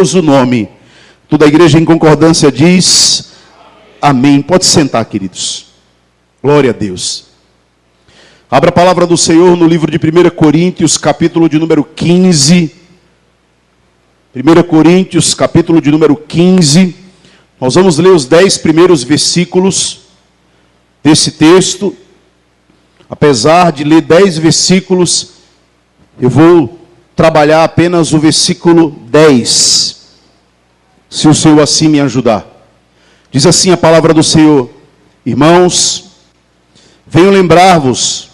o nome. Toda a igreja em concordância diz amém. Pode sentar, queridos. Glória a Deus. Abra a palavra do Senhor no livro de 1 Coríntios, capítulo de número 15. 1 Coríntios, capítulo de número 15. Nós vamos ler os 10 primeiros versículos desse texto. Apesar de ler 10 versículos, eu vou trabalhar apenas o versículo 10. Se o Senhor assim me ajudar. Diz assim a palavra do Senhor: irmãos, venho lembrar-vos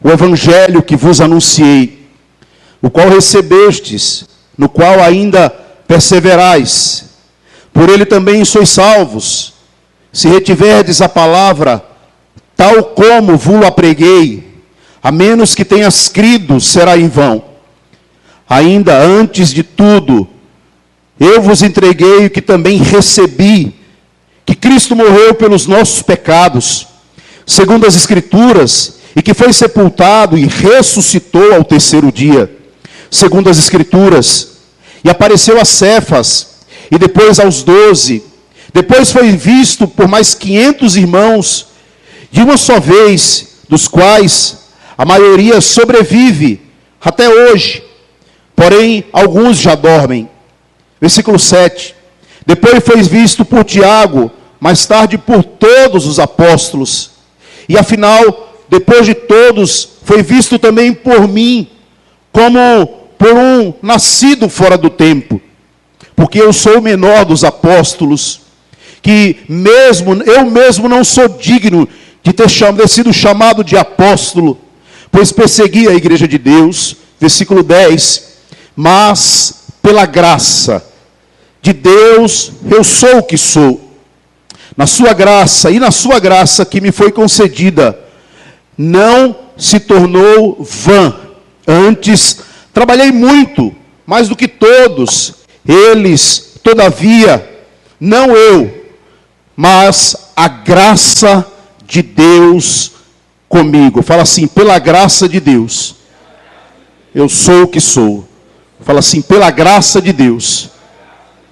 o evangelho que vos anunciei, o qual recebestes, no qual ainda perseverais. Por ele também sois salvos, se retiverdes a palavra, tal como vos a preguei, a menos que tenhas crido, será em vão. Ainda antes de tudo, eu vos entreguei o que também recebi, que Cristo morreu pelos nossos pecados, segundo as Escrituras, e que foi sepultado e ressuscitou ao terceiro dia, segundo as Escrituras, e apareceu a Cefas, e depois aos 12, depois foi visto por mais 500 irmãos, de uma só vez, dos quais a maioria sobrevive até hoje, porém alguns já dormem. Versículo 7. Depois foi visto por Tiago, mais tarde por todos os apóstolos. E afinal, depois de todos, foi visto também por mim, como por um nascido fora do tempo. Porque eu sou o menor dos apóstolos, que eu mesmo não sou digno de ter sido chamado de apóstolo, pois persegui a igreja de Deus. Versículo 10. Mas pela graça de Deus, eu sou o que sou. Na sua graça, e na sua graça que me foi concedida, não se tornou vã. Antes, trabalhei muito, mais do que todos eles, todavia, não eu, mas a graça de Deus comigo. Fala assim: pela graça de Deus, eu sou o que sou. Fala assim: pela graça de Deus,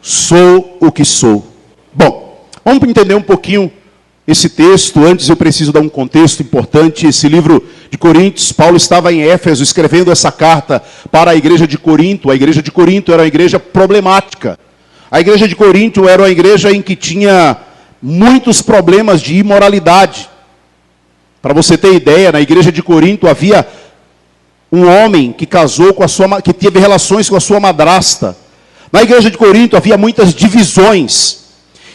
sou o que sou. Bom, vamos entender um pouquinho esse texto. Antes eu preciso dar um contexto importante. Esse livro de Coríntios, Paulo estava em Éfeso escrevendo essa carta para a igreja de Corinto. A igreja de Corinto era uma igreja problemática. A igreja de Corinto era uma igreja em que tinha muitos problemas de imoralidade. Para você ter ideia, na igreja de Corinto havia um homem que casou que teve relações com a sua madrasta. Na igreja de Corinto havia muitas divisões,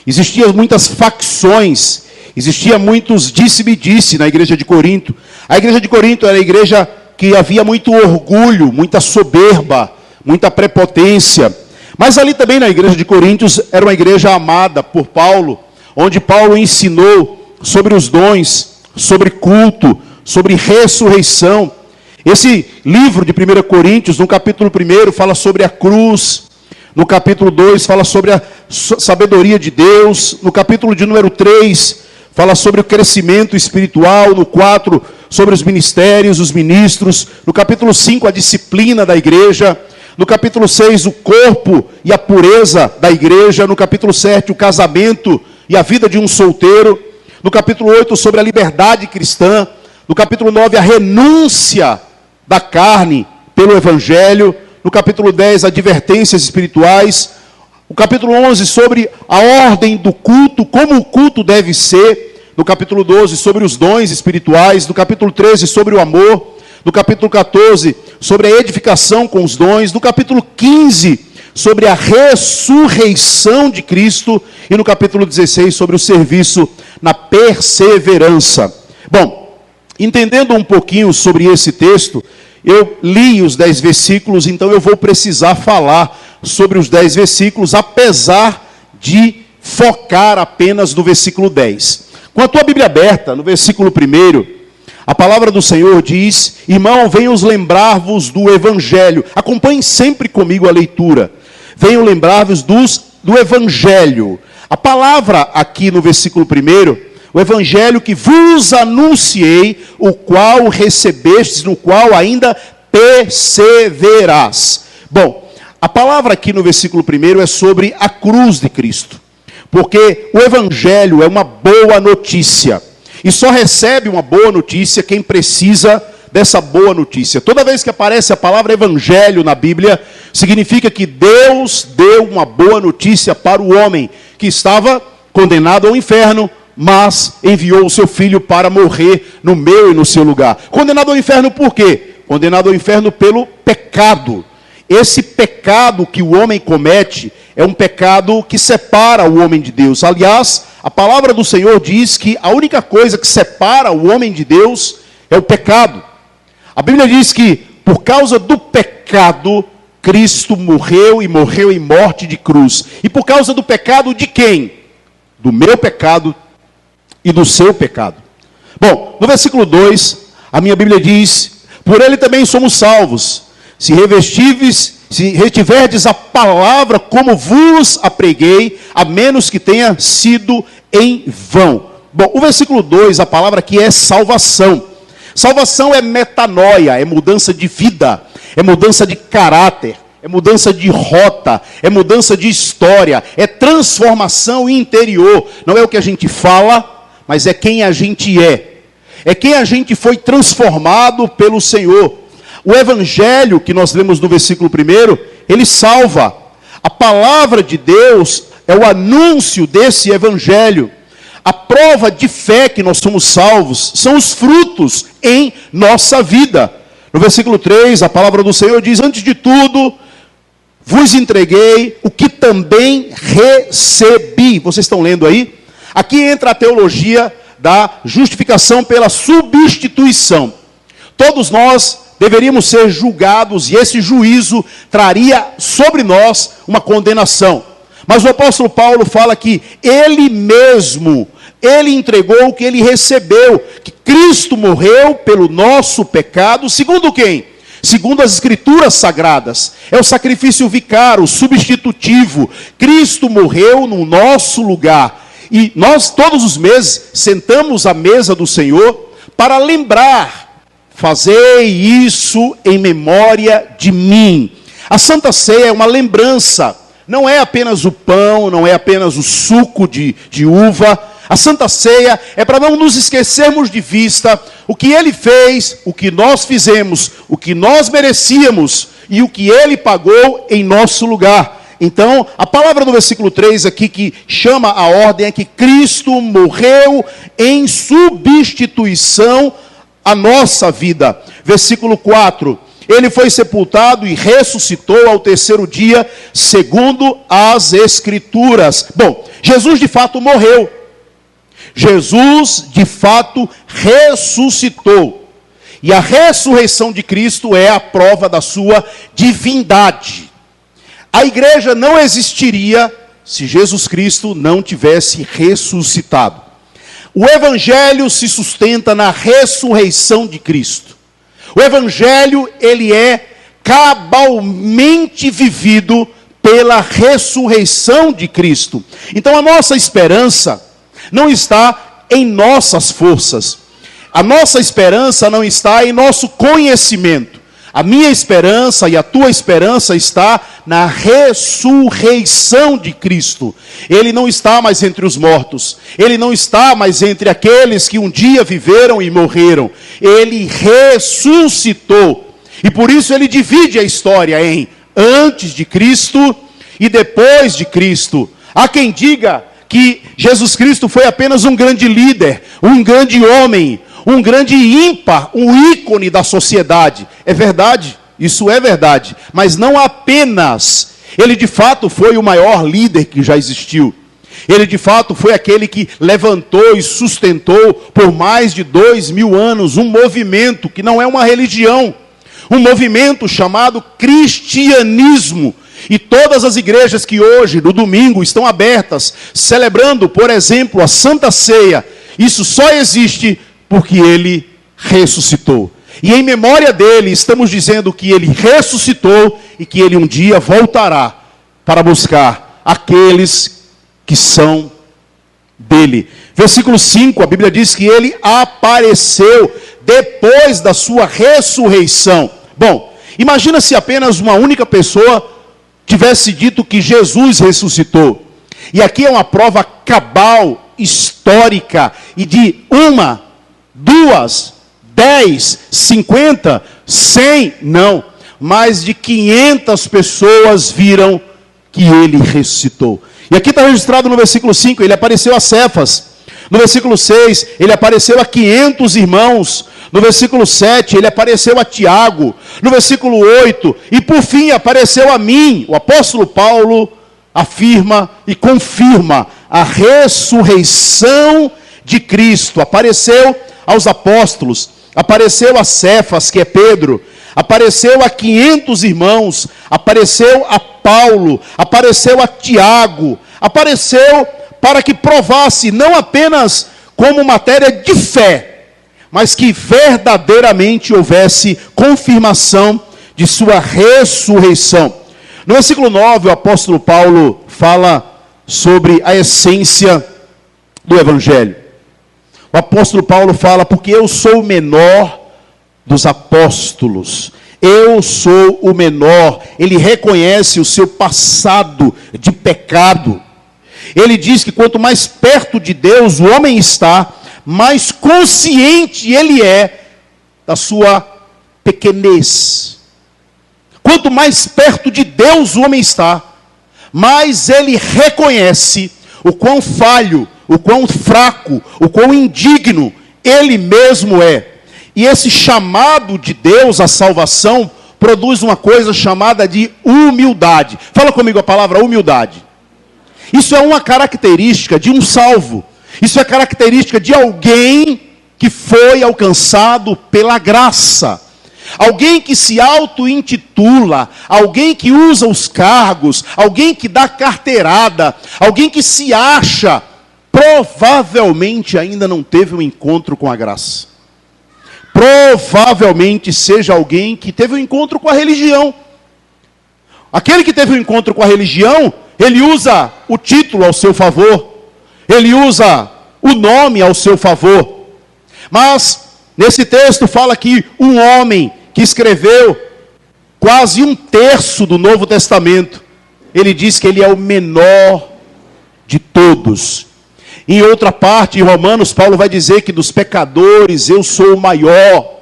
existiam muitas facções, existia muitos disse-me-disse na igreja de Corinto. A igreja de Corinto era a igreja que havia muito orgulho, muita soberba, muita prepotência. Mas ali também na igreja de Coríntios era uma igreja amada por Paulo, onde Paulo ensinou sobre os dons, sobre culto, sobre ressurreição. Esse livro de 1 Coríntios, no capítulo 1, fala sobre a cruz. No capítulo 2, fala sobre a sabedoria de Deus. No capítulo de número 3, fala sobre o crescimento espiritual. No 4, sobre os ministérios, os ministros. No capítulo 5, a disciplina da igreja. No capítulo 6, o corpo e a pureza da igreja. No capítulo 7, o casamento e a vida de um solteiro. No capítulo 8, sobre a liberdade cristã. No capítulo 9, a renúncia da carne pelo evangelho. No capítulo 10, advertências espirituais. O capítulo 11, sobre a ordem do culto, como o culto deve ser. No capítulo 12, sobre os dons espirituais. No capítulo 13, sobre o amor. No capítulo 14, sobre a edificação com os dons. No capítulo 15, sobre a ressurreição de Cristo. E no capítulo 16, sobre o serviço na perseverança. Bom, entendendo um pouquinho sobre esse texto, eu li os 10 versículos, então eu vou precisar falar sobre os 10 versículos, apesar de focar apenas no versículo 10. Com a tua Bíblia aberta, no versículo 1, a palavra do Senhor diz: irmão, venho lembrar-vos do Evangelho. Acompanhem sempre comigo a leitura. Venho lembrar-vos do Evangelho. A palavra aqui no versículo 1, o evangelho que vos anunciei, o qual recebestes, no qual ainda perseverás. Bom, A palavra aqui no versículo 1 é sobre a cruz de Cristo. Porque o evangelho é uma boa notícia. E só recebe uma boa notícia quem precisa dessa boa notícia. Toda vez que aparece a palavra evangelho na Bíblia, significa que Deus deu uma boa notícia para o homem que estava condenado ao inferno, mas enviou o seu filho para morrer no meu e no seu lugar. Condenado ao inferno por quê? Condenado ao inferno pelo pecado. Esse pecado que o homem comete é um pecado que separa o homem de Deus. Aliás, a palavra do Senhor diz que a única coisa que separa o homem de Deus é o pecado. A Bíblia diz que por causa do pecado, Cristo morreu e morreu em morte de cruz. E por causa do pecado de quem? Do meu pecado e do seu pecado. Bom, no versículo 2, a minha Bíblia diz: por ele também somos salvos, se retiverdes a palavra como vos a preguei, a menos que tenha sido em vão. Bom, o versículo 2, a palavra aqui é salvação. Salvação é metanoia, é mudança de vida, é mudança de caráter, é mudança de rota, é mudança de história, é transformação interior. Não é o que a gente fala, mas é quem a gente é. É quem a gente foi transformado pelo Senhor. O evangelho que nós lemos no versículo 1, ele salva. A palavra de Deus é o anúncio desse evangelho. A prova de fé que nós somos salvos são os frutos em nossa vida. No versículo 3, a palavra do Senhor diz: antes de tudo, vos entreguei o que também recebi. Vocês estão lendo aí? Aqui entra a teologia da justificação pela substituição. Todos nós deveríamos ser julgados e esse juízo traria sobre nós uma condenação. Mas o apóstolo Paulo fala que ele mesmo, ele entregou o que ele recebeu, que Cristo morreu pelo nosso pecado, segundo quem? Segundo as escrituras sagradas. É o sacrifício vicário, substitutivo. Cristo morreu no nosso lugar. E nós todos os meses sentamos à mesa do Senhor para lembrar: fazei isso em memória de mim. A Santa Ceia é uma lembrança. Não é apenas o pão, não é apenas o suco de uva. A Santa Ceia é para não nos esquecermos de vista o que Ele fez, o que nós fizemos, o que nós merecíamos e o que Ele pagou em nosso lugar. Então, a palavra do versículo 3 aqui que chama a ordem é que Cristo morreu em substituição à nossa vida. Versículo 4. Ele foi sepultado e ressuscitou ao terceiro dia, segundo as Escrituras. Bom, Jesus de fato morreu. Jesus de fato ressuscitou. E a ressurreição de Cristo é a prova da sua divindade. A igreja não existiria se Jesus Cristo não tivesse ressuscitado. O evangelho se sustenta na ressurreição de Cristo. O evangelho, ele é cabalmente vivido pela ressurreição de Cristo. Então a nossa esperança não está em nossas forças. A nossa esperança não está em nosso conhecimento. A minha esperança e a tua esperança está na ressurreição de Cristo. Ele não está mais entre os mortos. Ele não está mais entre aqueles que um dia viveram e morreram. Ele ressuscitou. E por isso ele divide a história em antes de Cristo e depois de Cristo. Há quem diga que Jesus Cristo foi apenas um grande líder, um grande homem, um grande ímpar, um ícone da sociedade. É verdade, isso é verdade. Mas não apenas. Ele de fato foi o maior líder que já existiu. Ele de fato foi aquele que levantou e sustentou por mais de 2000 anos um movimento que não é uma religião. Um movimento chamado cristianismo. E todas as igrejas que hoje, no domingo, estão abertas, celebrando, por exemplo, a Santa Ceia, isso só existe porque ele ressuscitou. E em memória dele, estamos dizendo que ele ressuscitou e que ele um dia voltará para buscar aqueles que são dele. Versículo 5, a Bíblia diz que ele apareceu depois da sua ressurreição. Bom, imagina se apenas uma única pessoa tivesse dito que Jesus ressuscitou. E aqui é uma prova cabal, histórica, e de 1, 2, 10, 50, 100, não. Mais de 500 pessoas viram que ele ressuscitou. E aqui está registrado no versículo 5, ele apareceu a Cefas. No versículo 6, ele apareceu a 500 irmãos. No versículo 7, ele apareceu a Tiago. No versículo 8, e por fim apareceu a mim. O apóstolo Paulo afirma e confirma a ressurreição de Cristo. Apareceu aos apóstolos, apareceu a Cefas, que é Pedro, apareceu a 500 irmãos, apareceu a Paulo, apareceu a Tiago, apareceu para que provasse não apenas como matéria de fé, mas que verdadeiramente houvesse confirmação de sua ressurreição. No versículo 9, o apóstolo Paulo fala sobre a essência do evangelho. O apóstolo Paulo fala, porque eu sou o menor dos apóstolos. Eu sou o menor. Ele reconhece o seu passado de pecado. Ele diz que quanto mais perto de Deus o homem está, mais consciente ele é da sua pequenez. Quanto mais perto de Deus o homem está, mais ele reconhece o quão falho, o quão fraco, o quão indigno ele mesmo é. E esse chamado de Deus à salvação produz uma coisa chamada de humildade. Fala comigo a palavra humildade. Isso é uma característica de um salvo. Isso é característica de alguém que foi alcançado pela graça. Alguém que se auto-intitula, alguém que usa os cargos, alguém que dá carteirada, alguém que se acha, provavelmente ainda não teve um encontro com a graça. Provavelmente seja alguém que teve um encontro com a religião. Aquele que teve um encontro com a religião, ele usa o título ao seu favor, ele usa o nome ao seu favor. Mas nesse texto fala que um homem que escreveu quase 1/3 do Novo Testamento, ele diz que ele é o menor de todos. Em outra parte, em Romanos, Paulo vai dizer que dos pecadores eu sou o maior.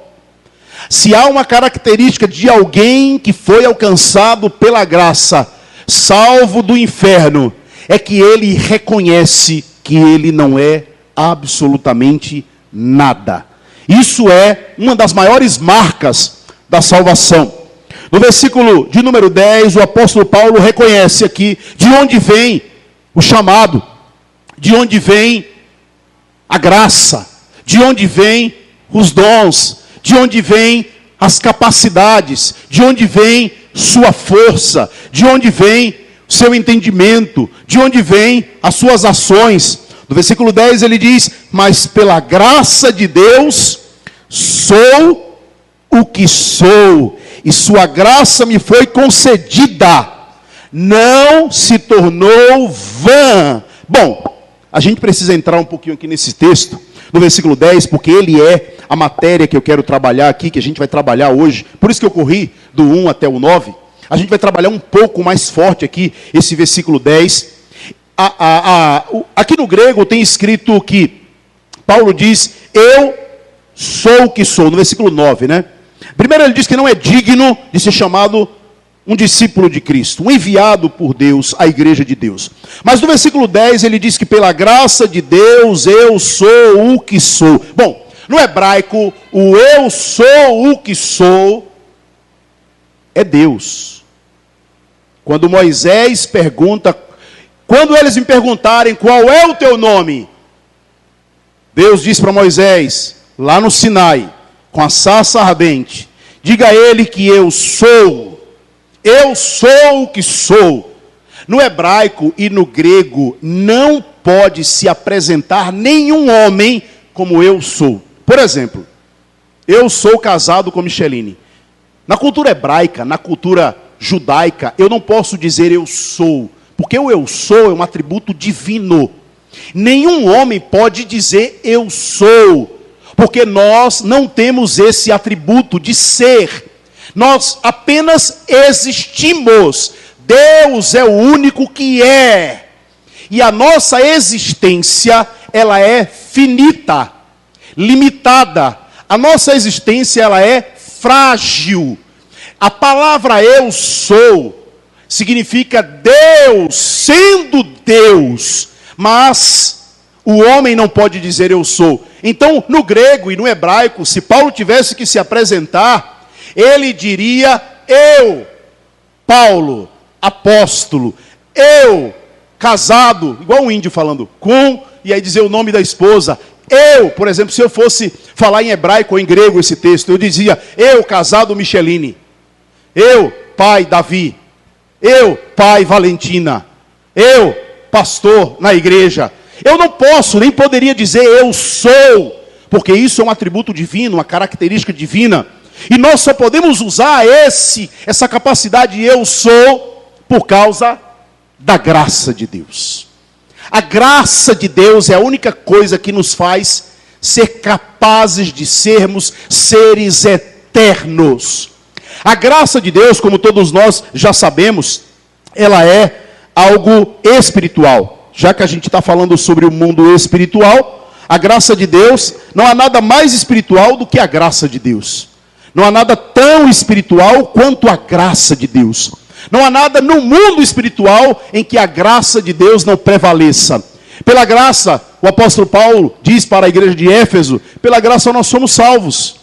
Se há uma característica de alguém que foi alcançado pela graça, salvo do inferno, é que ele reconhece que ele não é absolutamente nada. Isso é uma das maiores marcas da salvação. No versículo de número 10, o apóstolo Paulo reconhece aqui de onde vem o chamado, de onde vem a graça, de onde vem os dons, de onde vem as capacidades, de onde vem sua força, de onde vem seu entendimento, de onde vem as suas ações. No versículo 10 ele diz, mas pela graça de Deus, sou o que sou, e sua graça me foi concedida, não se tornou vã. Bom, a gente precisa entrar um pouquinho aqui nesse texto, no versículo 10, porque ele é a matéria que eu quero trabalhar aqui, que a gente vai trabalhar hoje. Por isso que eu corri do 1 até o 9. A gente vai trabalhar um pouco mais forte aqui, esse versículo 10. Aqui no grego tem escrito que Paulo diz, eu sou o que sou, no versículo 9, né? Primeiro ele diz que não é digno de ser chamado um discípulo de Cristo, um enviado por Deus à igreja de Deus. Mas no versículo 10 ele diz que pela graça de Deus eu sou o que sou. Bom, no hebraico, o eu sou o que sou é Deus. Quando Moisés pergunta, quando eles me perguntarem qual é o teu nome, Deus diz para Moisés, lá no Sinai, com a sarça ardente, diga a ele que eu sou o que sou. No hebraico e no grego, não pode se apresentar nenhum homem como eu sou. Por exemplo, eu sou casado com Micheline. Na cultura hebraica, na cultura judaica, eu não posso dizer eu sou, porque o eu sou é um atributo divino. Nenhum homem pode dizer eu sou, porque nós não temos esse atributo de ser. Nós apenas existimos Deus é o único que é. E a nossa existência, ela é finita, limitada. A nossa existência, ela é frágil. A palavra eu sou significa Deus sendo Deus, mas o homem não pode dizer eu sou. Então, no grego e no hebraico, se Paulo tivesse que se apresentar, ele diria eu, Paulo, apóstolo, eu, casado, igual um índio falando, com, e aí dizer o nome da esposa. Eu, por exemplo, se eu fosse falar em hebraico ou em grego esse texto, eu dizia, eu, casado Micheline. Eu, pai Davi. Eu, pai Valentina. Eu, pastor na igreja. Eu não posso, nem poderia dizer eu sou, porque isso é um atributo divino, uma característica divina. E nós só podemos usar essa capacidade eu sou por causa da graça de Deus. A graça de Deus é a única coisa que nos faz ser capazes de sermos seres eternos. A graça de Deus, como todos nós já sabemos, ela é algo espiritual. Já que a gente está falando sobre o mundo espiritual, a graça de Deus, não há nada mais espiritual do que a graça de Deus. Não há nada tão espiritual quanto a graça de Deus. Não há nada no mundo espiritual em que a graça de Deus não prevaleça. Pela graça, o apóstolo Paulo diz para a igreja de Éfeso, pela graça nós somos salvos.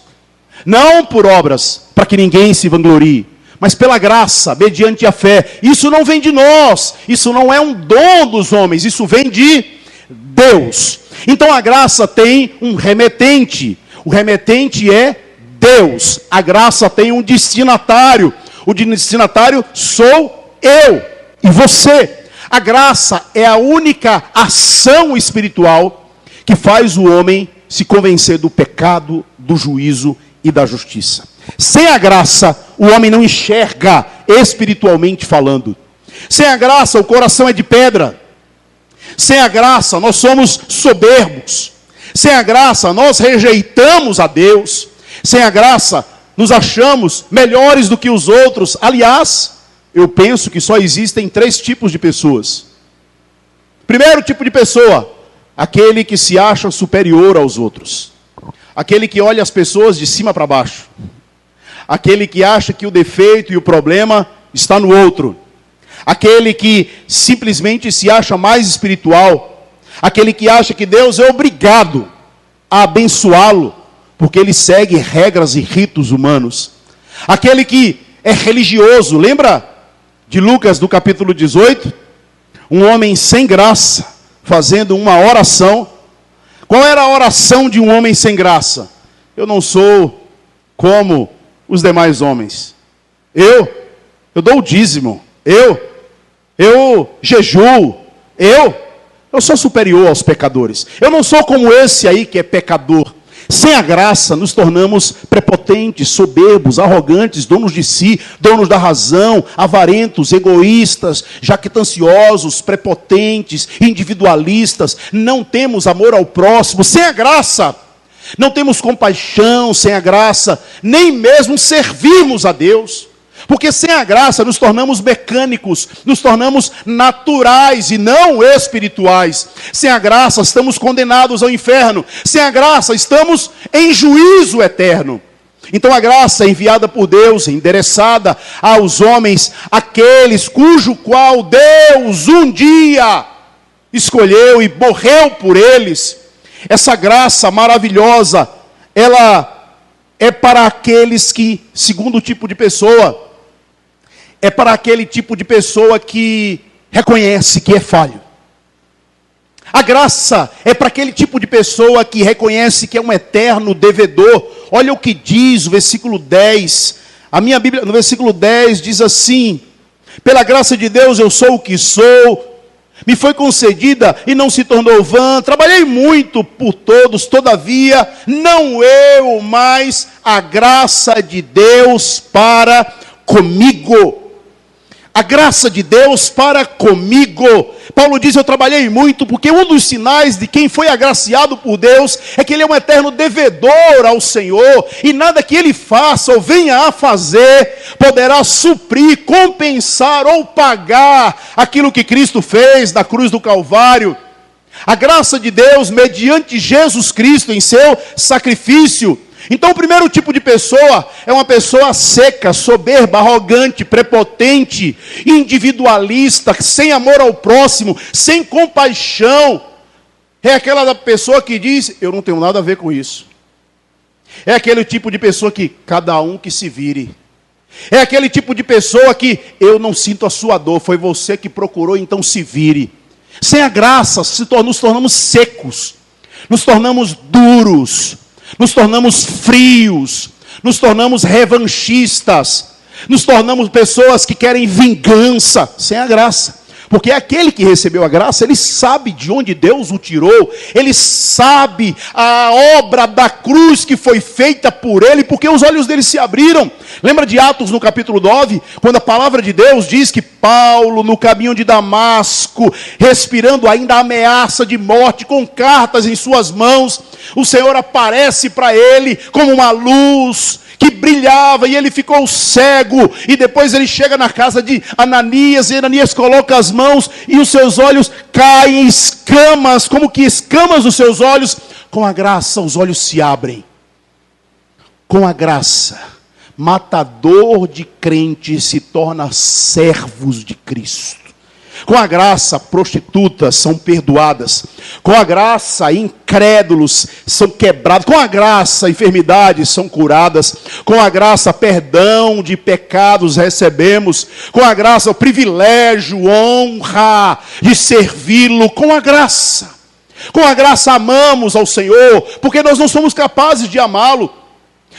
Não por obras, para que ninguém se vanglorie, mas pela graça, mediante a fé. Isso não vem de nós, isso não é um dom dos homens, isso vem de Deus. Então a graça tem um remetente, o remetente é Deus. A graça tem um destinatário, o destinatário sou eu e você. A graça é a única ação espiritual que faz o homem se convencer do pecado, do juízo e da justiça. Sem a graça, o homem não enxerga espiritualmente falando. Sem a graça, o coração é de pedra. Sem a graça, nós somos soberbos. Sem a graça, nós rejeitamos a Deus. Sem a graça, nos achamos melhores do que os outros. Aliás, eu penso que só existem 3 tipos de pessoas. Primeiro tipo de pessoa, aquele que se acha superior aos outros. Aquele que olha as pessoas de cima para baixo. Aquele que acha que o defeito e o problema está no outro. Aquele que simplesmente se acha mais espiritual. Aquele que acha que Deus é obrigado a abençoá-lo, porque ele segue regras e ritos humanos. Aquele que é religioso, lembra de Lucas do capítulo 18? Um homem sem graça, fazendo uma oração. Qual era a oração de um homem sem graça? Eu não sou como os demais homens. Eu dou o dízimo. Eu jejuo. Eu sou superior aos pecadores. Eu não sou como esse aí que é pecador. Sem a graça, nos tornamos prepotentes, soberbos, arrogantes, donos de si, donos da razão, avarentos, egoístas, jactanciosos, prepotentes, individualistas. Não temos amor ao próximo. Sem a graça, não temos compaixão. Sem a graça, nem mesmo servimos a Deus. Porque sem a graça nos tornamos mecânicos, nos tornamos naturais e não espirituais. Sem a graça estamos condenados ao inferno. Sem a graça estamos em juízo eterno. Então a graça é enviada por Deus, endereçada aos homens, aqueles cujo qual Deus um dia escolheu e morreu por eles. Essa graça maravilhosa, ela é para aqueles que, segundo tipo de pessoa, é para aquele tipo de pessoa que reconhece que é falho. A graça é para aquele tipo de pessoa que reconhece que é um eterno devedor. Olha o que diz o versículo 10. A minha Bíblia, no versículo 10, diz assim: pela graça de Deus eu sou o que sou, me foi concedida e não se tornou vã. Trabalhei muito por todos, todavia, não eu, mas a graça de Deus para comigo. a graça de Deus para comigo. Paulo diz, eu trabalhei muito, porque um dos sinais de quem foi agraciado por Deus é que ele é um eterno devedor ao Senhor, e nada que ele faça ou venha a fazer poderá suprir, compensar ou pagar aquilo que Cristo fez na cruz do Calvário. A graça de Deus mediante Jesus Cristo em seu sacrifício. Então o primeiro tipo de pessoa é uma pessoa seca, soberba, arrogante, prepotente, individualista, sem amor ao próximo, sem compaixão. É aquela pessoa que diz, eu não tenho nada a ver com isso. É aquele tipo de pessoa que, cada um que se vire. É aquele tipo de pessoa que, eu não sinto a sua dor, foi você que procurou, então se vire. Sem a graça, nos tornamos secos, nos tornamos duros, nos tornamos frios, nos tornamos revanchistas, nos tornamos pessoas que querem vingança, sem a graça. Porque aquele que recebeu a graça, ele sabe de onde Deus o tirou, ele sabe a obra da cruz que foi feita por ele, porque os olhos dele se abriram. Lembra de Atos no capítulo 9, quando a palavra de Deus diz que Paulo, no caminho de Damasco, respirando ainda a ameaça de morte, com cartas em suas mãos, o Senhor aparece para ele como uma luz que brilhava, e ele ficou cego, e depois ele chega na casa de Ananias, e Ananias coloca as mãos, e os seus olhos caem em escamas, como que escamas dos seus olhos. Com a graça os olhos se abrem. Com a graça, matador de crentes se torna servos de Cristo. Com a graça, prostitutas são perdoadas. Com a graça, incrédulos são quebrados. Com a graça, enfermidades são curadas. Com a graça, perdão de pecados recebemos. Com a graça, o privilégio, honra de servi-lo. Com a graça. Com a graça amamos ao Senhor, porque nós não somos capazes de amá-lo.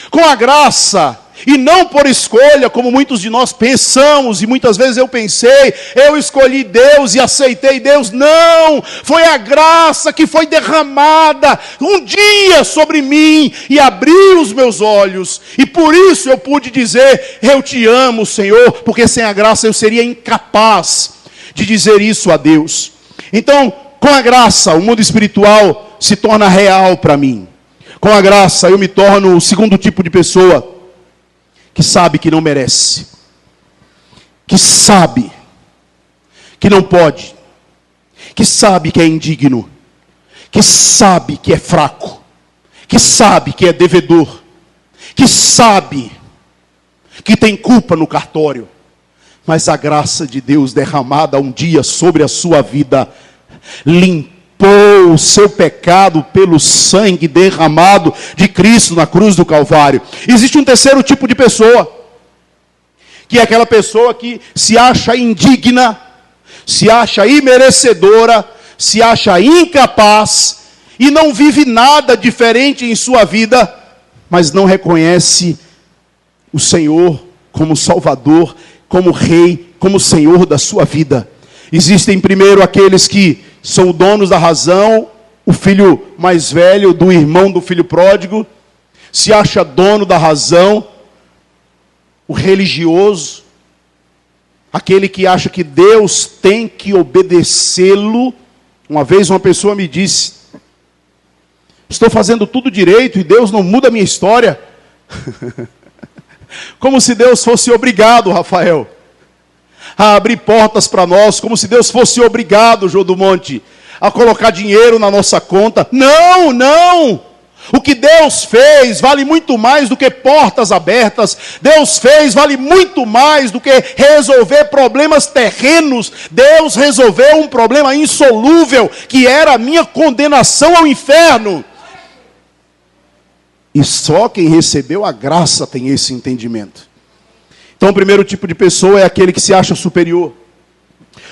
Com a graça, e não por escolha, como muitos de nós pensamos, e muitas vezes eu pensei, eu escolhi Deus e aceitei Deus. Não, foi a graça que foi derramada um dia sobre mim, e abriu os meus olhos, e por isso eu pude dizer, eu te amo, Senhor, porque sem a graça eu seria incapaz de dizer isso a Deus. Então, com a graça, o mundo espiritual se torna real para mim. Com a graça eu me torno o segundo tipo de pessoa, que sabe que não merece, que sabe que não pode, que sabe que é indigno, que sabe que é fraco, que sabe que é devedor, que sabe que tem culpa no cartório, mas a graça de Deus derramada um dia sobre a sua vida limpou o seu pecado pelo sangue derramado de Cristo na cruz do Calvário. Existe um terceiro tipo de pessoa, que é aquela pessoa que se acha indigna, se acha imerecedora, se acha incapaz, e não vive nada diferente em sua vida, mas não reconhece o Senhor como Salvador, como Rei, como Senhor da sua vida. Existem primeiro aqueles que são donos da razão, o filho mais velho do irmão do filho pródigo, se acha dono da razão, o religioso, aquele que acha que Deus tem que obedecê-lo. Uma vez uma pessoa me disse, estou fazendo tudo direito e Deus não muda a minha história. Como se Deus fosse obrigado, Rafael, a abrir portas para nós, como se Deus fosse obrigado, João do Monte, a colocar dinheiro na nossa conta. Não, não! O que Deus fez vale muito mais do que portas abertas. Deus fez vale muito mais do que resolver problemas terrenos. Deus resolveu um problema insolúvel, que era a minha condenação ao inferno. E só quem recebeu a graça tem esse entendimento. Então o primeiro tipo de pessoa é aquele que se acha superior.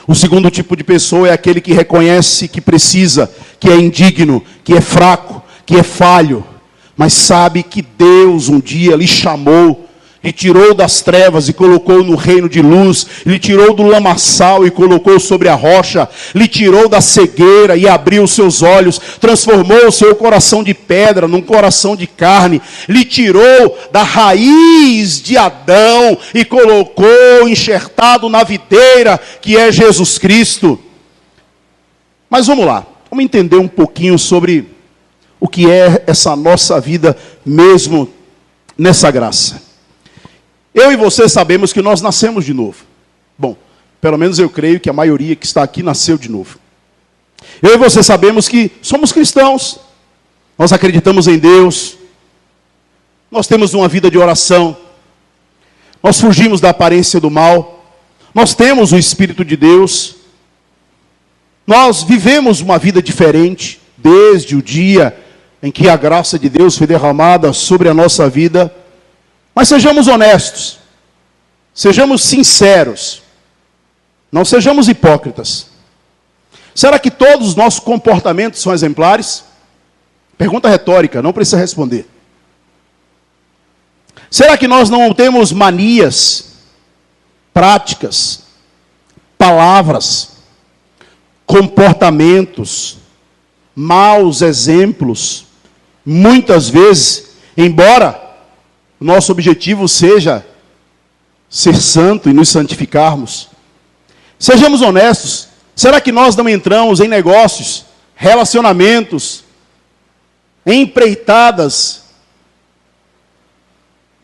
O segundo tipo de pessoa é aquele que reconhece que precisa, que é indigno, que é fraco, que é falho, mas sabe que Deus um dia lhe chamou, lhe tirou das trevas e colocou no reino de luz, lhe tirou do lamaçal e colocou sobre a rocha, lhe tirou da cegueira e abriu os seus olhos, transformou o seu coração de pedra num coração de carne, lhe tirou da raiz de Adão e colocou enxertado na videira, que é Jesus Cristo. Mas vamos lá, vamos entender um pouquinho sobre o que é essa nossa vida mesmo nessa graça. Eu e você sabemos que nós nascemos de novo. Bom, pelo menos eu creio que a maioria que está aqui nasceu de novo. Eu e você sabemos que somos cristãos. Nós acreditamos em Deus. Nós temos uma vida de oração. Nós fugimos da aparência do mal. Nós temos o Espírito de Deus. Nós vivemos uma vida diferente desde o dia em que a graça de Deus foi derramada sobre a nossa vida. Mas sejamos honestos, sejamos sinceros, não sejamos hipócritas. Será que todos os nossos comportamentos são exemplares? Pergunta retórica, não precisa responder. Será que nós não temos manias, práticas, palavras, comportamentos, maus exemplos, muitas vezes, embora nosso objetivo seja ser santo e nos santificarmos? Sejamos honestos, será que nós não entramos em negócios, relacionamentos, em empreitadas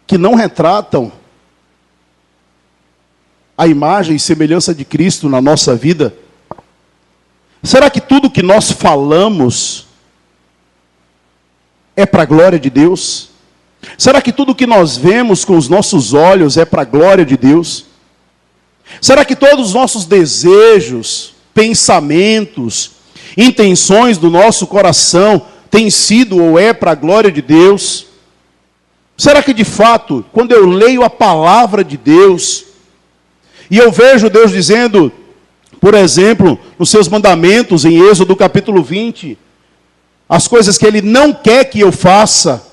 que não retratam a imagem e semelhança de Cristo na nossa vida? Será que tudo que nós falamos é para a glória de Deus? Será que tudo que nós vemos com os nossos olhos é para a glória de Deus? Será que todos os nossos desejos, pensamentos, intenções do nosso coração têm sido ou é para a glória de Deus? Será que de fato, quando eu leio a palavra de Deus, e eu vejo Deus dizendo, por exemplo, nos seus mandamentos, em Êxodo capítulo 20, as coisas que Ele não quer que eu faça,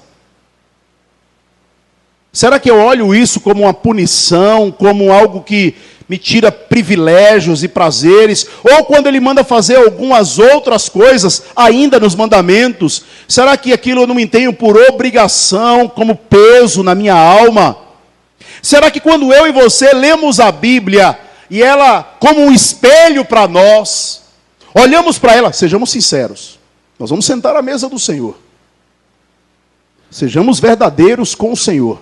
será que eu olho isso como uma punição, como algo que me tira privilégios e prazeres? Ou quando Ele manda fazer algumas outras coisas, ainda nos mandamentos, será que aquilo eu não me tenho por obrigação, como peso na minha alma? Será que quando eu e você lemos a Bíblia, e ela como um espelho para nós, olhamos para ela, sejamos sinceros, nós vamos sentar à mesa do Senhor, sejamos verdadeiros com o Senhor.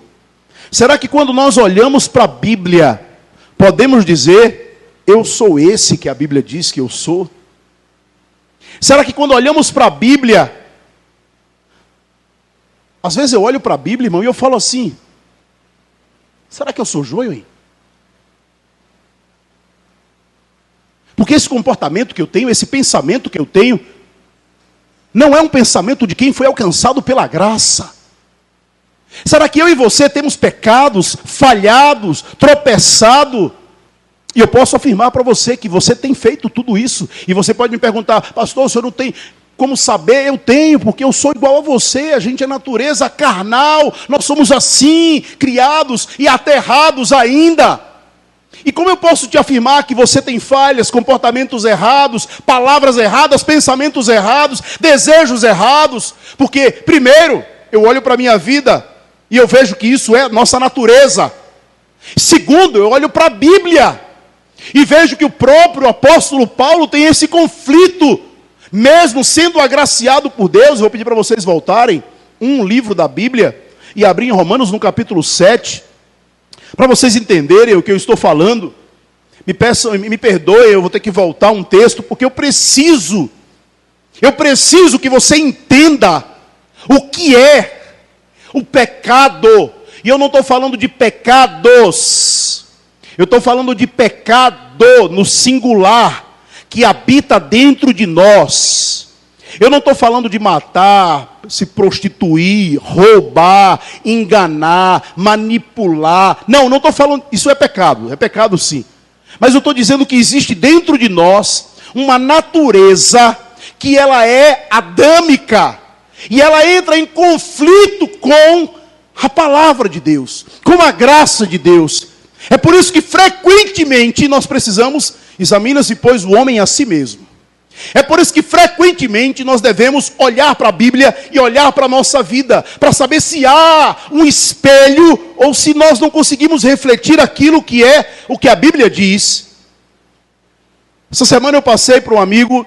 Será que quando nós olhamos para a Bíblia, podemos dizer, eu sou esse que a Bíblia diz que eu sou? Será que quando olhamos para a Bíblia, às vezes eu olho para a Bíblia, irmão, e eu falo assim, será que eu sou joio, hein? Porque esse comportamento que eu tenho, esse pensamento que eu tenho, não é um pensamento de quem foi alcançado pela graça. Será que eu e você temos pecados, falhados, tropeçado? E eu posso afirmar para você que você tem feito tudo isso. E você pode me perguntar, pastor, o senhor não tem como saber? Eu tenho, porque eu sou igual a você. A gente é natureza carnal. Nós somos assim, criados e aterrados ainda. E como eu posso te afirmar que você tem falhas, comportamentos errados, palavras erradas, pensamentos errados, desejos errados? Porque, primeiro, eu olho para a minha vida e eu vejo que isso é nossa natureza. Segundo, eu olho para a Bíblia e vejo que o próprio apóstolo Paulo tem esse conflito. Mesmo sendo agraciado por Deus, eu vou pedir para vocês voltarem um livro da Bíblia e abrir em Romanos no capítulo 7, para vocês entenderem o que eu estou falando. Me perdoe, eu vou ter que voltar um texto, porque eu preciso que você entenda o que é o pecado. E eu não estou falando de pecados, eu estou falando de pecado no singular, que habita dentro de nós. Eu não estou falando de matar, se prostituir, roubar, enganar, manipular. Não estou falando, isso é pecado sim. Mas eu estou dizendo que existe dentro de nós uma natureza que ela é adâmica. E ela entra em conflito com a palavra de Deus, com a graça de Deus. É por isso que frequentemente nós precisamos, examina-se pois o homem a si mesmo. É por isso que frequentemente nós devemos olhar para a Bíblia e olhar para a nossa vida, para saber se há um espelho ou se nós não conseguimos refletir aquilo que é o que a Bíblia diz. Essa semana eu passei para um amigo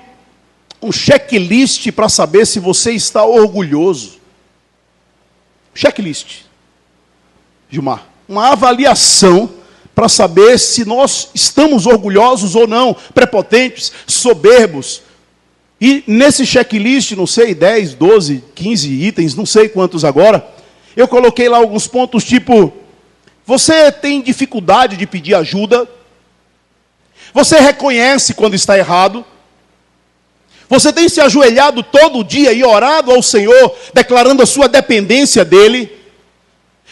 um checklist para saber se você está orgulhoso. Checklist, Gilmar, uma avaliação para saber se nós estamos orgulhosos ou não, prepotentes, soberbos. E nesse checklist, não sei, 10, 12, 15 itens, não sei quantos agora, eu coloquei lá alguns pontos tipo, você tem dificuldade de pedir ajuda? Você reconhece quando está errado? Você tem se ajoelhado todo dia e orado ao Senhor, declarando a sua dependência dEle?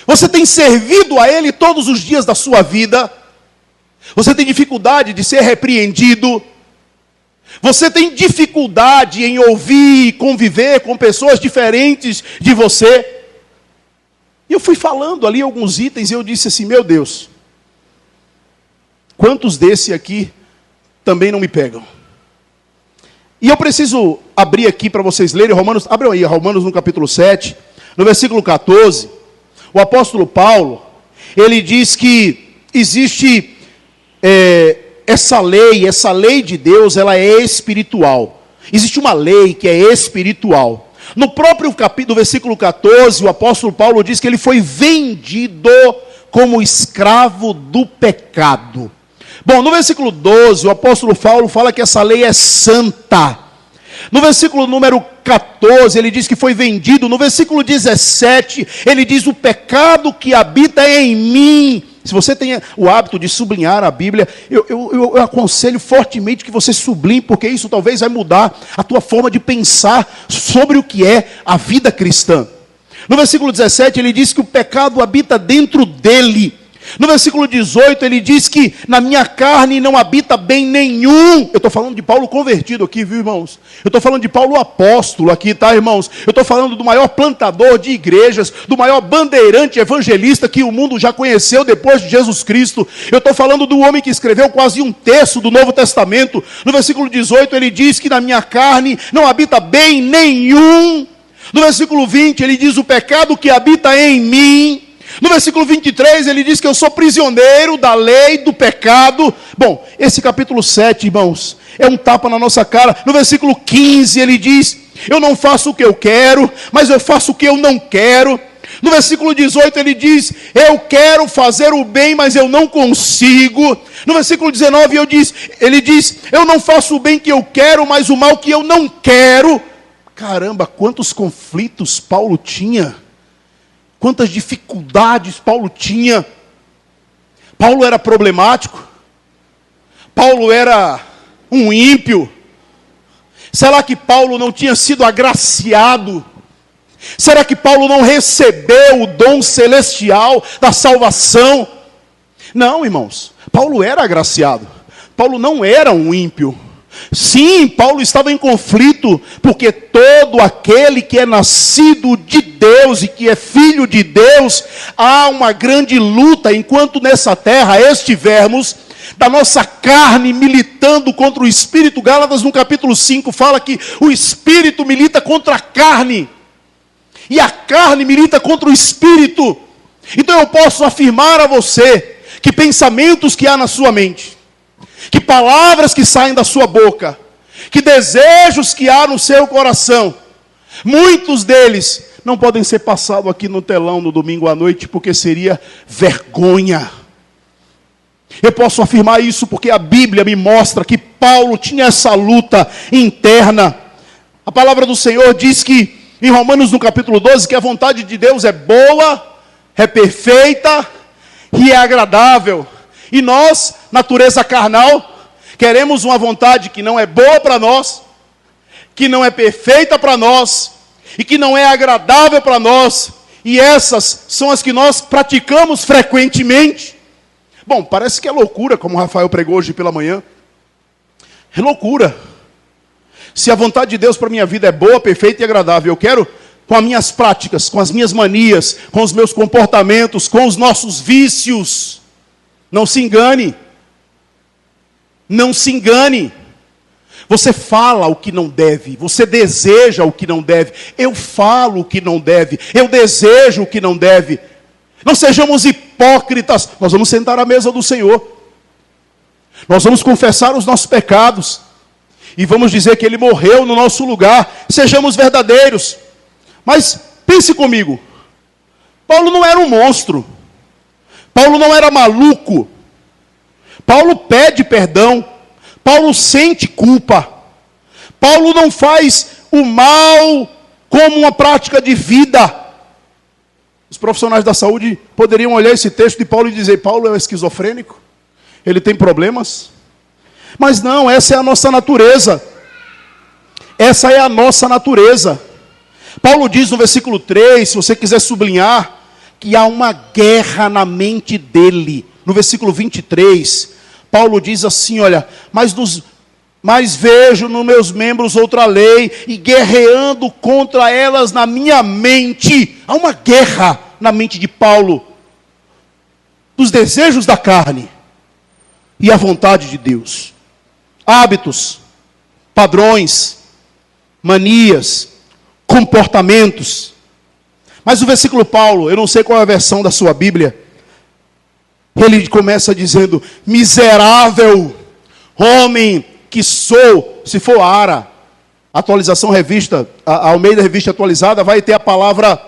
Você tem servido a Ele todos os dias da sua vida? Você tem dificuldade de ser repreendido? Você tem dificuldade em ouvir e conviver com pessoas diferentes de você? E eu fui falando ali alguns itens e eu disse assim, meu Deus, quantos desse aqui também não me pegam? E eu preciso abrir aqui para vocês lerem Romanos, abram aí, Romanos no capítulo 7, no versículo 14, o apóstolo Paulo, ele diz que existe essa lei de Deus, ela é espiritual. Existe uma lei que é espiritual. No próprio capítulo, versículo 14, o apóstolo Paulo diz que ele foi vendido como escravo do pecado. Bom, no versículo 12, o apóstolo Paulo fala que essa lei é santa. No versículo número 14, ele diz que foi vendido. No versículo 17, ele diz, o pecado que habita em mim. Se você tem o hábito de sublinhar a Bíblia, eu aconselho fortemente que você sublinhe, porque isso talvez vai mudar a tua forma de pensar sobre o que é a vida cristã. No versículo 17, ele diz que o pecado habita dentro dele. No versículo 18, ele diz que na minha carne não habita bem nenhum. Eu estou falando de Paulo convertido aqui, viu, irmãos? Eu estou falando de Paulo apóstolo aqui, tá, irmãos? Eu estou falando do maior plantador de igrejas, do maior bandeirante evangelista que o mundo já conheceu depois de Jesus Cristo. Eu estou falando do homem que escreveu quase um terço do Novo Testamento. No versículo 18, ele diz que na minha carne não habita bem nenhum. No versículo 20, ele diz, o pecado que habita em mim. No versículo 23, ele diz que eu sou prisioneiro da lei, do pecado. Bom, esse capítulo 7, irmãos, é um tapa na nossa cara. No versículo 15, ele diz, eu não faço o que eu quero, mas eu faço o que eu não quero. No versículo 18, ele diz, eu quero fazer o bem, mas eu não consigo. No versículo 19, ele diz, eu não faço o bem que eu quero, mas o mal que eu não quero. Caramba, quantos conflitos Paulo tinha. Quantas dificuldades Paulo tinha. Paulo era problemático. Paulo era um ímpio. Será que Paulo não tinha sido agraciado? Será que Paulo não recebeu o dom celestial da salvação? Não, irmãos. Paulo era agraciado. Paulo não era um ímpio. Sim, Paulo estava em conflito, porque todo aquele que é nascido de Deus e que é filho de Deus, há uma grande luta, enquanto nessa terra estivermos, da nossa carne militando contra o Espírito. Gálatas no capítulo 5 fala que o Espírito milita contra a carne, e a carne milita contra o Espírito. Então eu posso afirmar a você, que pensamentos que há na sua mente, que palavras que saem da sua boca, que desejos que há no seu coração, muitos deles não podem ser passados aqui no telão no domingo à noite, porque seria vergonha. Eu posso afirmar isso porque a Bíblia me mostra que Paulo tinha essa luta interna. A palavra do Senhor diz que, em Romanos no capítulo 12, que a vontade de Deus é boa, é perfeita e é agradável. E nós, natureza carnal, queremos uma vontade que não é boa para nós, que não é perfeita para nós, e que não é agradável para nós. E essas são as que nós praticamos frequentemente. Bom, parece que é loucura, como o Rafael pregou hoje pela manhã. É loucura. Se a vontade de Deus para a minha vida é boa, perfeita e agradável, eu quero com as minhas práticas, com as minhas manias, com os meus comportamentos, com os nossos vícios. Não se engane. Não se engane. Você fala o que não deve, você deseja o que não deve. Eu falo o que não deve, eu desejo o que não deve. Não sejamos hipócritas. Nós vamos sentar à mesa do Senhor. Nós vamos confessar os nossos pecados. E vamos dizer que Ele morreu no nosso lugar. Sejamos verdadeiros. Mas pense comigo. Paulo não era um monstro. Paulo não era maluco. Paulo pede perdão. Paulo sente culpa. Paulo não faz o mal como uma prática de vida. Os profissionais da saúde poderiam olhar esse texto de Paulo e dizer: Paulo é esquizofrênico? Ele tem problemas? Mas não, essa é a nossa natureza. Essa é a nossa natureza. Paulo diz no versículo 3, se você quiser sublinhar, que há uma guerra na mente dele. No versículo 23, Paulo diz assim, olha, mas vejo nos meus membros outra lei, e guerreando contra elas na minha mente. Há uma guerra na mente de Paulo, dos desejos da carne e a vontade de Deus. Hábitos, padrões, manias, comportamentos. Mas o versículo Paulo, eu não sei qual é a versão da sua Bíblia, ele começa dizendo: miserável homem que sou. Se for Ara, atualização revista, a Almeida Revista Atualizada, vai ter a palavra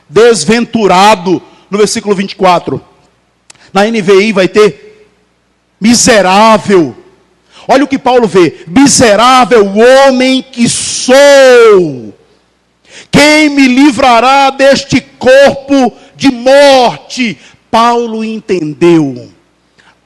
desventurado no versículo 24. Na NVI vai ter miserável. Olha o que Paulo vê: miserável homem que sou. Quem me livrará deste corpo de morte? Paulo entendeu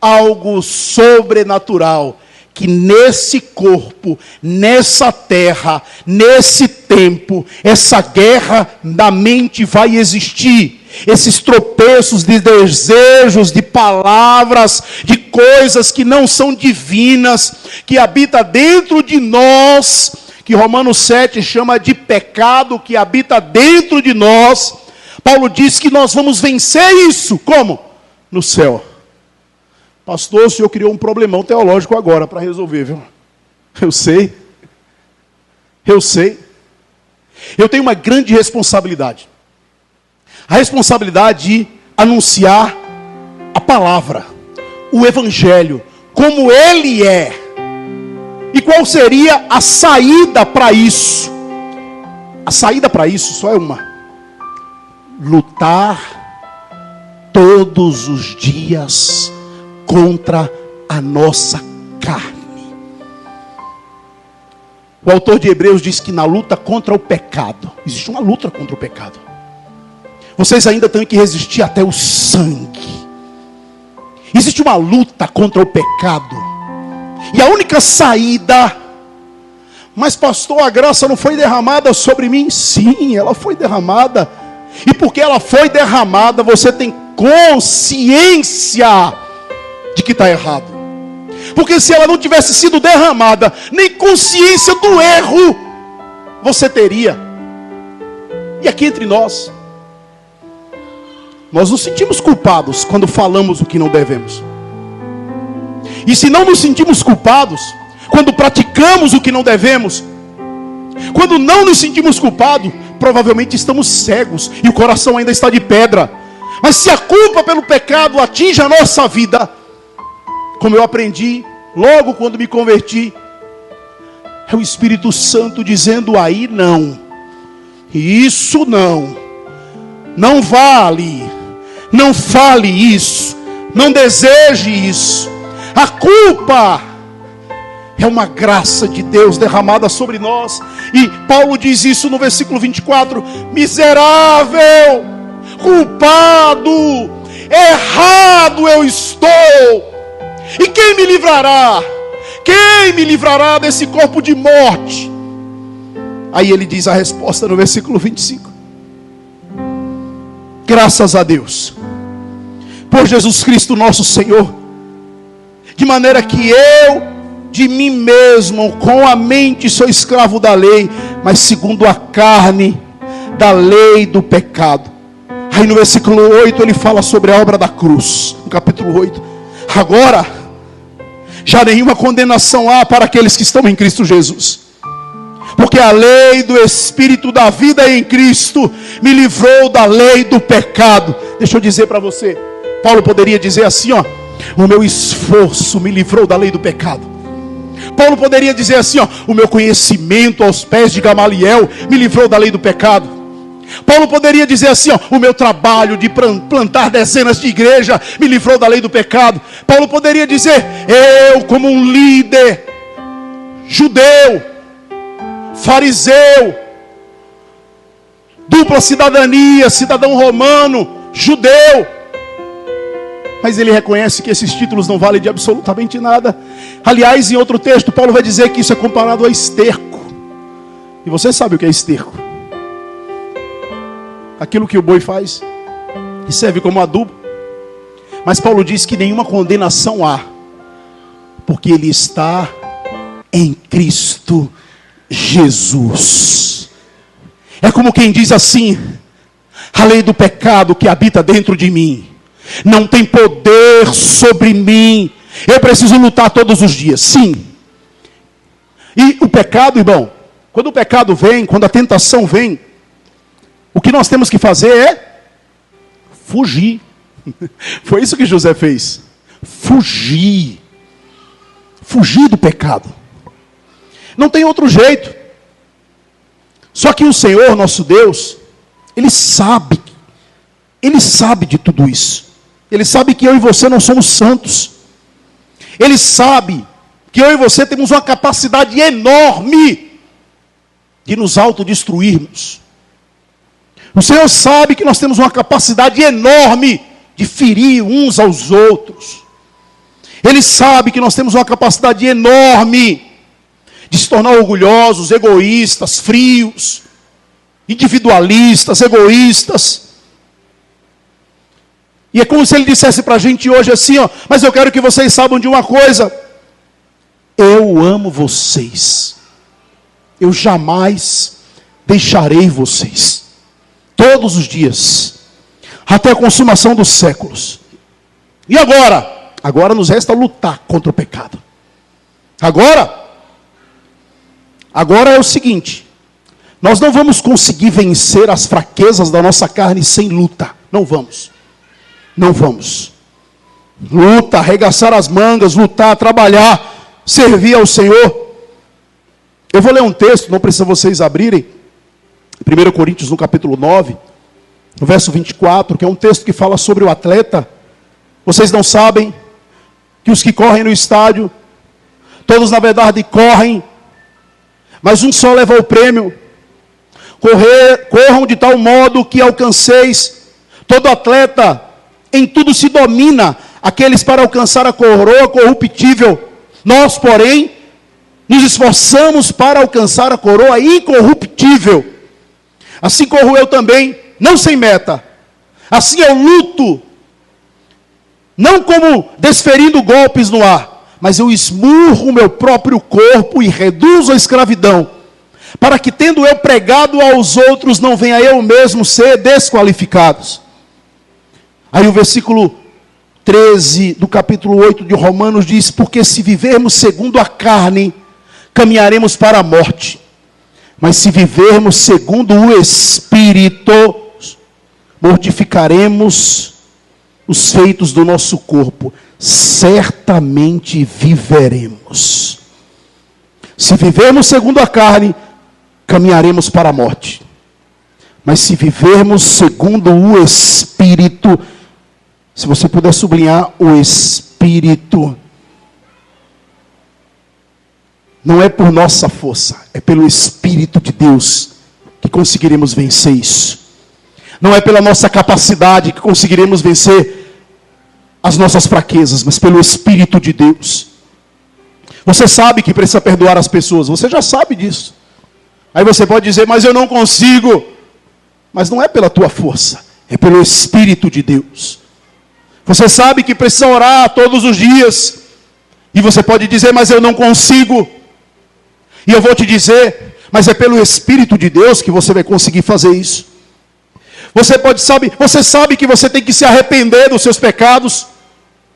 algo sobrenatural, que nesse corpo, nessa terra, nesse tempo, essa guerra da mente vai existir. Esses tropeços de desejos, de palavras, de coisas que não são divinas, que habita dentro de nós, que Romanos 7 chama de pecado, que habita dentro de nós. Paulo diz que nós vamos vencer isso. Como? No céu. Pastor, o senhor criou um problemão teológico agora para resolver, viu? Eu sei. Eu tenho uma grande responsabilidade. A responsabilidade de anunciar a palavra, o evangelho, como ele é. E qual seria a saída para isso? A saída para isso só é uma: lutar todos os dias contra a nossa carne. O autor de Hebreus diz que na luta contra o pecado, existe uma luta contra o pecado. Vocês ainda têm que resistir até o sangue. Existe uma luta contra o pecado. E a única saída: mas pastor, a graça não foi derramada sobre mim? Sim, ela foi derramada. E porque ela foi derramada, você tem consciência de que está errado. Porque se ela não tivesse sido derramada, nem consciência do erro você teria. E aqui entre nós nos sentimos culpados quando falamos o que não devemos. E se não nos sentimos culpados quando praticamos o que não devemos, quando não nos sentimos culpados, provavelmente estamos cegos e o coração ainda está de pedra. Mas se a culpa pelo pecado atinge a nossa vida, como eu aprendi logo quando me converti, é o Espírito Santo dizendo: aí não, isso não vale, não fale isso, não deseje isso. A culpa é uma graça de Deus derramada sobre nós. E Paulo diz isso no versículo 24: miserável, culpado, errado eu estou. E quem me livrará? Quem me livrará desse corpo de morte? Aí ele diz a resposta no versículo 25: graças a Deus, por Jesus Cristo nosso Senhor, de maneira que eu, de mim mesmo, com a mente sou escravo da lei, mas segundo a carne, da lei do pecado. Aí no versículo 8 ele fala sobre a obra da cruz. No capítulo 8. Agora, já nenhuma condenação há para aqueles que estão em Cristo Jesus. Porque a lei do Espírito da vida em Cristo me livrou da lei do pecado. Deixa eu dizer para você, Paulo poderia dizer assim, ó: o meu esforço me livrou da lei do pecado. Paulo poderia dizer assim, ó: o meu conhecimento aos pés de Gamaliel me livrou da lei do pecado. Paulo poderia dizer assim, ó: o meu trabalho de plantar dezenas de igrejas me livrou da lei do pecado. Paulo poderia dizer: eu, como um líder judeu, fariseu, dupla cidadania, cidadão romano, judeu. Mas ele reconhece que esses títulos não valem de absolutamente nada. Aliás, em outro texto, Paulo vai dizer que isso é comparado a esterco. E você sabe o que é esterco? Aquilo que o boi faz, que serve como adubo. Mas Paulo diz que nenhuma condenação há, porque ele está em Cristo Jesus. É como quem diz assim: a lei do pecado que habita dentro de mim não tem poder sobre mim. Eu preciso lutar todos os dias, sim. E o pecado, irmão, quando o pecado vem, quando a tentação vem, o que nós temos que fazer é fugir. Foi isso que José fez. Fugir. Fugir do pecado. Não tem outro jeito. Só que o Senhor, nosso Deus, Ele sabe de tudo isso. Ele sabe que eu e você não somos santos. Ele sabe que eu e você temos uma capacidade enorme de nos autodestruirmos. O Senhor sabe que nós temos uma capacidade enorme de ferir uns aos outros. Ele sabe que nós temos uma capacidade enorme de se tornar orgulhosos, egoístas, frios, individualistas, egoístas. E é como se Ele dissesse para a gente hoje assim, ó: mas eu quero que vocês saibam de uma coisa: eu amo vocês. Eu jamais deixarei vocês. Todos os dias, até a consumação dos séculos. E agora? Agora nos resta lutar contra o pecado. Agora é o seguinte: nós não vamos conseguir vencer as fraquezas da nossa carne sem luta. Não vamos. Não vamos. Luta, arregaçar as mangas, lutar, trabalhar, servir ao Senhor. Eu vou ler um texto, não precisa vocês abrirem. 1 Coríntios, no capítulo 9, no verso 24, que é um texto que fala sobre o atleta. Vocês não sabem que os que correm no estádio, todos na verdade correm, mas um só leva o prêmio. Corram de tal modo que alcanceis. Todo atleta em tudo se domina, aqueles para alcançar a coroa corruptível. Nós, porém, nos esforçamos para alcançar a coroa incorruptível. Assim corro eu também, não sem meta. Assim eu luto, não como desferindo golpes no ar, mas eu esmurro o meu próprio corpo e reduzo a escravidão, para que, tendo eu pregado aos outros, não venha eu mesmo ser desqualificados. Aí o versículo 13 do capítulo 8 de Romanos diz: porque se vivermos segundo a carne, caminharemos para a morte. Mas se vivermos segundo o Espírito, mortificaremos os feitos do nosso corpo. Certamente viveremos. Se vivermos segundo a carne, caminharemos para a morte. Mas se vivermos segundo o Espírito, se você puder sublinhar o Espírito, não é por nossa força, é pelo Espírito de Deus que conseguiremos vencer isso. Não é pela nossa capacidade que conseguiremos vencer as nossas fraquezas, mas pelo Espírito de Deus. Você sabe que precisa perdoar as pessoas, você já sabe disso. Aí você pode dizer: mas eu não consigo. Mas não é pela tua força, é pelo Espírito de Deus. Você sabe que precisa orar todos os dias. E você pode dizer: mas eu não consigo. E eu vou te dizer: mas é pelo Espírito de Deus que você vai conseguir fazer isso. Você sabe que você tem que se arrepender dos seus pecados.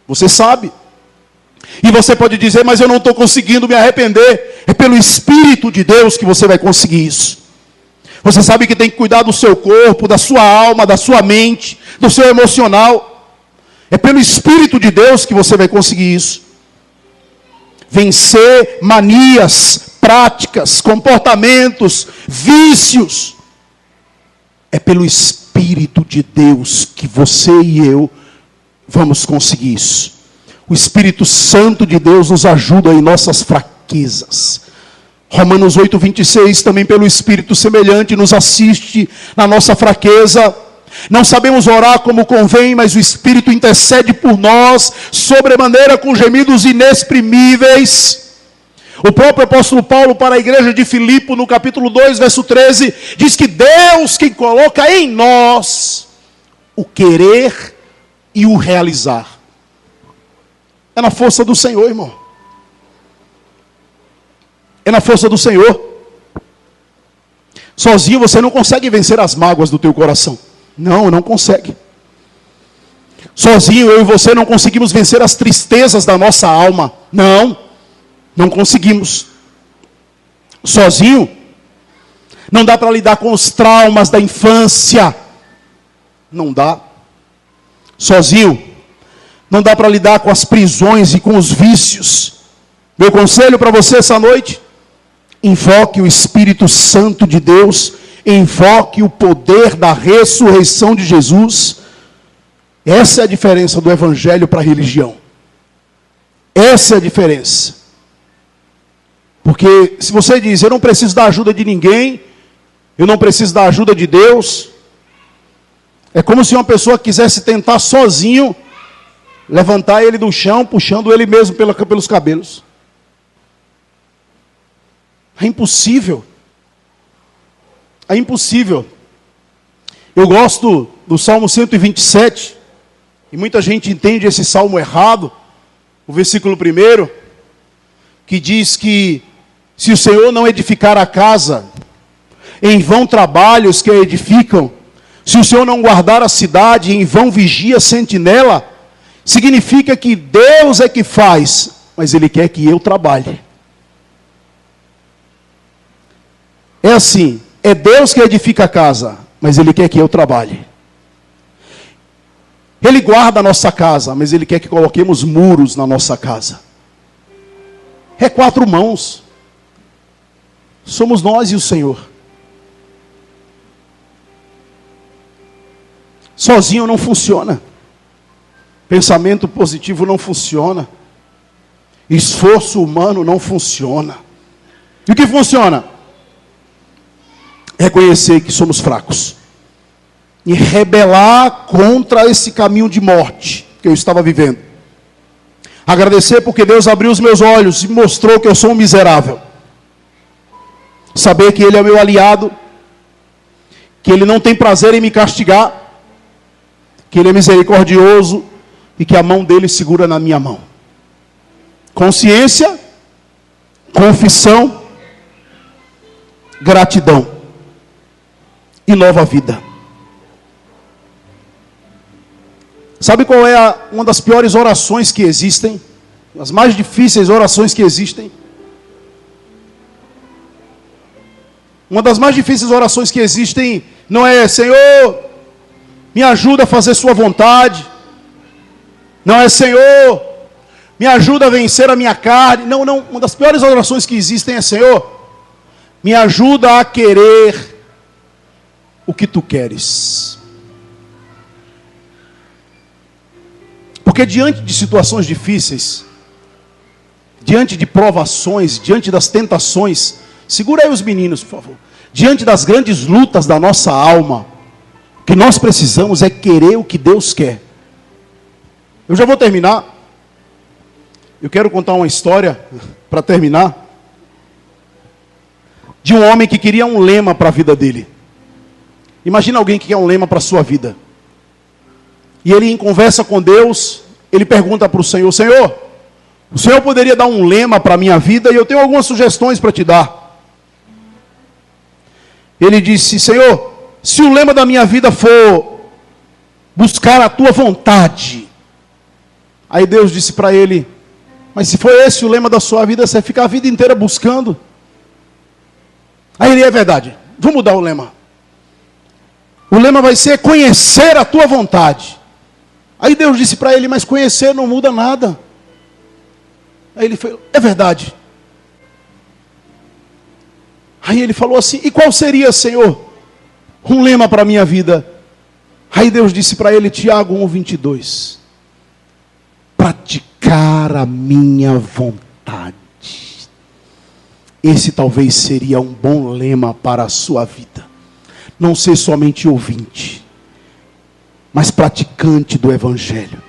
Você sabe. E você pode dizer, mas eu não estou conseguindo me arrepender. É pelo Espírito de Deus que você vai conseguir isso. Você sabe que tem que cuidar do seu corpo, da sua alma, da sua mente, do seu emocional. É pelo Espírito de Deus que você vai conseguir isso. Vencer manias, práticas, comportamentos, vícios. É pelo Espírito de Deus que você e eu vamos conseguir isso. O Espírito Santo de Deus nos ajuda em nossas fraquezas. Romanos 8:26, também pelo Espírito semelhante nos assiste na nossa fraqueza. Não sabemos orar como convém, mas o Espírito intercede por nós, sobremaneira com gemidos inexprimíveis. O próprio apóstolo Paulo para a igreja de Filipe, no capítulo 2, verso 13, diz que Deus quem coloca em nós o querer e o realizar. É na força do Senhor, irmão. É na força do Senhor. Sozinho você não consegue vencer as mágoas do teu coração. Não consegue. Sozinho eu e você não conseguimos vencer as tristezas da nossa alma. Não conseguimos. Sozinho não dá para lidar com os traumas da infância. Não dá. Sozinho não dá para lidar com as prisões e com os vícios. Meu conselho para você essa noite: invoque o Espírito Santo de Deus, invoque o poder da ressurreição de Jesus. Essa é a diferença do evangelho para a religião. Essa é a diferença. Porque se você diz, eu não preciso da ajuda de ninguém, eu não preciso da ajuda de Deus, é como se uma pessoa quisesse tentar sozinho levantar ele do chão, puxando ele mesmo pelos cabelos. É impossível. É impossível. Eu gosto do Salmo 127, e muita gente entende esse salmo errado, o versículo 1, que diz que se o Senhor não edificar a casa, em vão trabalham os que a edificam. Se o Senhor não guardar a cidade, em vão vigia a sentinela. Significa que Deus é que faz, mas Ele quer que eu trabalhe. É assim, é Deus que edifica a casa, mas Ele quer que eu trabalhe. Ele guarda a nossa casa, mas Ele quer que coloquemos muros na nossa casa. É 4 mãos. Somos nós e o Senhor. Sozinho não funciona. Pensamento positivo não funciona. Esforço humano não funciona. E o que funciona? Reconhecer que somos fracos. E rebelar contra esse caminho de morte que eu estava vivendo. Agradecer porque Deus abriu os meus olhos e mostrou que eu sou um miserável. Saber que Ele é meu aliado. Que Ele não tem prazer em me castigar. Que Ele é misericordioso. E que a mão dele segura na minha mão. Consciência, confissão, gratidão e nova vida. Sabe qual é uma das piores orações que existem? As mais difíceis orações que existem? Uma das mais difíceis orações que existem não é: Senhor, me ajuda a fazer sua vontade. Não é: Senhor, me ajuda a vencer a minha carne. Não. Uma das piores orações que existem é: Senhor, me ajuda a querer o que tu queres. Porque diante de situações difíceis, diante de provações, diante das tentações, segura aí os meninos, por favor. Diante das grandes lutas da nossa alma, o que nós precisamos é querer o que Deus quer. Eu já vou terminar. Eu quero contar uma história para terminar. De um homem que queria um lema para a vida dele. Imagina alguém que quer um lema para a sua vida. E ele, em conversa com Deus, ele pergunta para o Senhor: Senhor, o Senhor poderia dar um lema para a minha vida? E eu tenho algumas sugestões para te dar. Ele disse: Senhor, se o lema da minha vida for buscar a tua vontade. Aí Deus disse para ele: mas se for esse o lema da sua vida, você fica a vida inteira buscando. Aí ele: é verdade, vou mudar o lema. O lema vai ser conhecer a tua vontade. Aí Deus disse para ele: mas conhecer não muda nada. Aí ele falou: é verdade. Aí ele falou assim: e qual seria, Senhor, um lema para a minha vida? Aí Deus disse para ele, Tiago 1:22, praticar a minha vontade. Esse talvez seria um bom lema para a sua vida. Não ser somente ouvinte, mas praticante do Evangelho.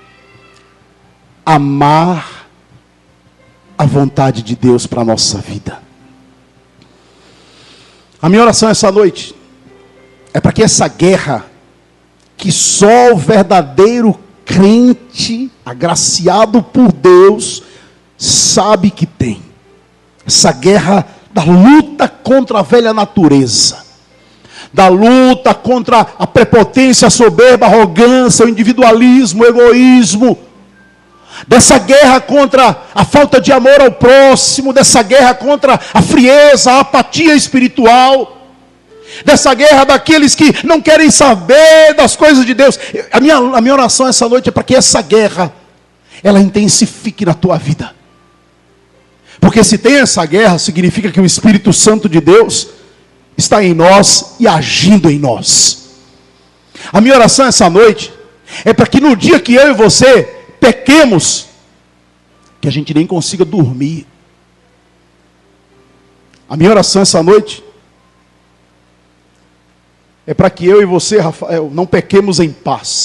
Amar a vontade de Deus para a nossa vida. A minha oração essa noite é para que essa guerra, que só o verdadeiro crente, agraciado por Deus, sabe que tem. Essa guerra da luta contra a velha natureza, da luta contra a prepotência, a soberba, a arrogância, o individualismo, o egoísmo, dessa guerra contra a falta de amor ao próximo, dessa guerra contra a frieza, a apatia espiritual, dessa guerra daqueles que não querem saber das coisas de Deus. A minha oração essa noite é para que essa guerra, ela intensifique na tua vida. Porque se tem essa guerra, significa que o Espírito Santo de Deus está em nós e agindo em nós. A minha oração essa noite é para que no dia que eu e você pequemos, que a gente nem consiga dormir. A minha oração essa noite é para que eu e você, Rafael, não pequemos em paz.